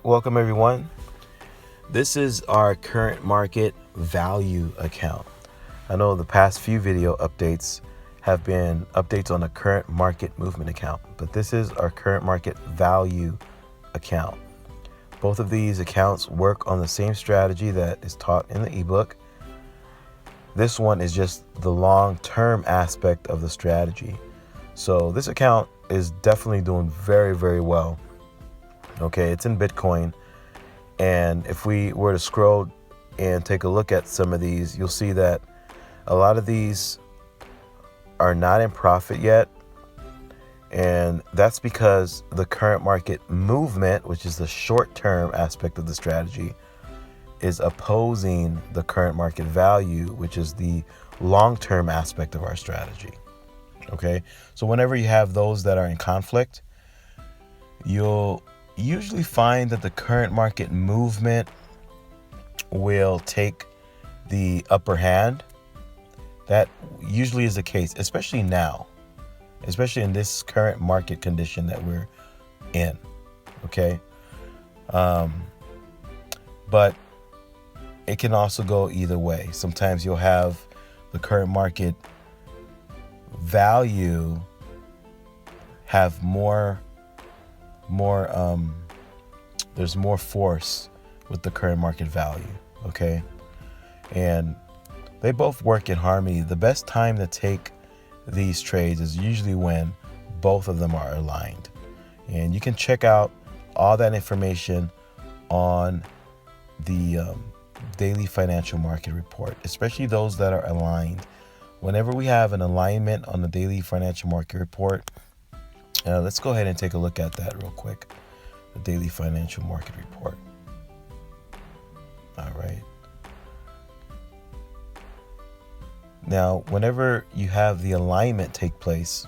welcome everyone. This is our current market value account. I know the past few video updates have been updates on the current market movement account, but this is our current market value account. Both of these accounts work on the same strategy that is taught in the ebook. This one is just the long-term aspect of the strategy. So this account is definitely doing very, very well. Okay, it's in Bitcoin. And if we were to scroll and take a look at some of these, you'll see that a lot of these are not in profit yet. And that's because the current market movement, which is the short-term aspect of the strategy, is opposing the current market value, which is the long-term aspect of our strategy. Okay, so whenever you have those that are in conflict, you'll usually find that the current market movement will take the upper hand. That usually is the case, especially now, especially in this current market condition that we're in. Okay, but it can also go either way. Sometimes you'll have the current market value have there's more force with the current market value. Okay, and they both work in harmony. The best time to take these trades is usually when both of them are aligned, and you can check out all that information on the daily financial market report, especially those that are aligned. Whenever we have an alignment on the daily financial market report, let's go ahead and take a look at that real quick. The daily financial market report. All right. Now, whenever you have the alignment take place,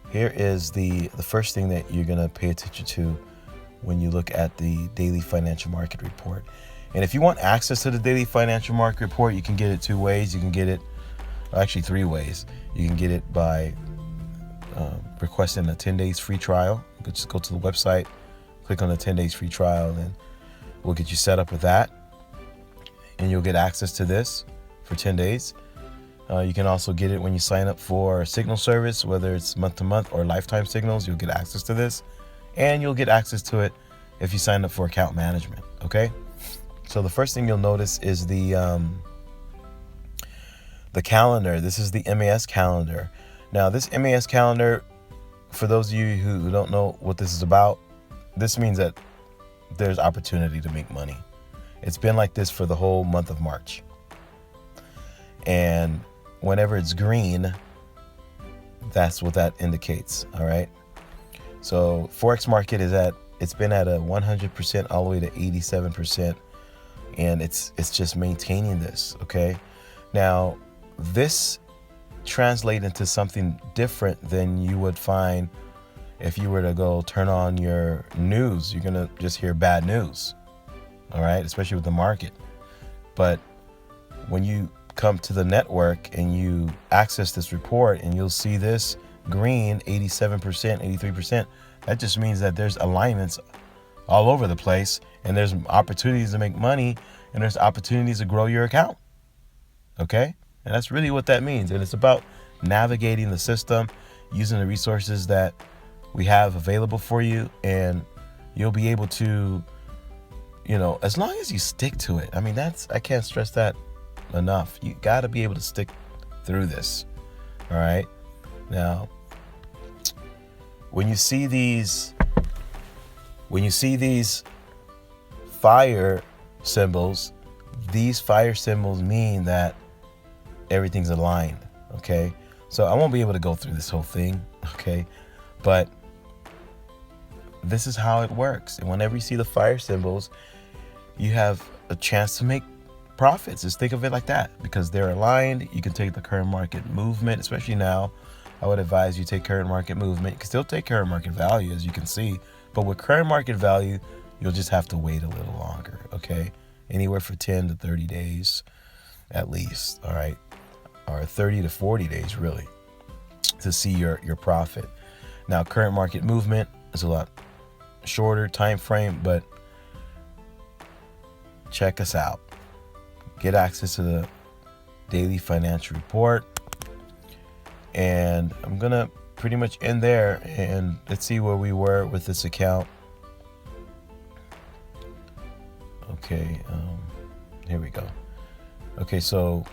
here is the first thing that you're going to pay attention to when you look at the daily financial market report. And if you want access to the daily financial market report, you can get it two ways. You can get it, actually three ways. You can get it by requesting a 10 days free trial. You can just go to the website, click on the 10 days free trial, and we'll get you set up with that. And you'll get access to this for 10 days. You can also get it when you sign up for a signal service, whether it's month to month or lifetime signals. You'll get access to this, and you'll get access to it if you sign up for account management. Okay. So the first thing you'll notice is the calendar. This is the MAS calendar. Now, this MAS calendar, for those of you who don't know what this is about, this means that there's opportunity to make money. It's been like this for the whole month of March. And whenever it's green, that's what that indicates. All right. So Forex market it's been at a 100% all the way to 87%. And it's just maintaining this. Okay. Now, this translates into something different than you would find if you were to go turn on your news. You're going to just hear bad news. All right. Especially with the market. But when you come to the network and you access this report and you'll see this green 87%, 83%, that just means that there's alignments all over the place, and there's opportunities to make money, and there's opportunities to grow your account. Okay? And that's really what that means. And it's about navigating the system, using the resources that we have available for you, and you'll be able to, as long as you stick to it. I mean, I can't stress that enough. You got to be able to stick through this. All right? Now, when you see these fire symbols mean that everything's aligned. Okay, so I won't be able to go through this whole thing. Okay, but this is how it works. And whenever you see the fire symbols, you have a chance to make profits. Just think of it like that, because they're aligned. You can take the current market movement, especially now. I would advise you take current market movement. You can still take current market value, as you can see, but with current market value, you'll just have to wait a little longer. Okay, anywhere for 10 to 30 days at least. All right, or 30 to 40 days really, to see your profit. Now, current market movement is a lot shorter time frame, but check us out. Get access to the daily financial report. And I'm gonna pretty much end there, and let's see where we were with this account. Okay, here we go. Okay, so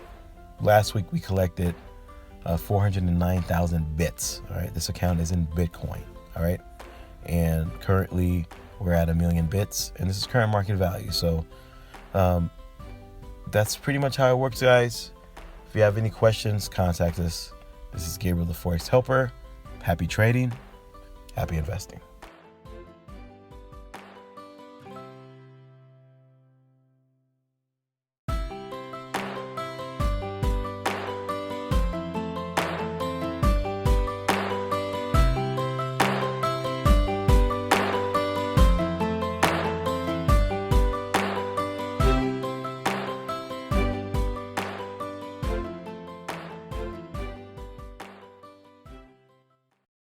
last week we collected 409,000 bits. All right, this account is in Bitcoin. All right, and currently we're at 1 million bits, and this is current market value. So that's pretty much how it works, guys. If you have any questions, contact us. This is Gabriel, the Forex Helper. Happy trading, happy investing.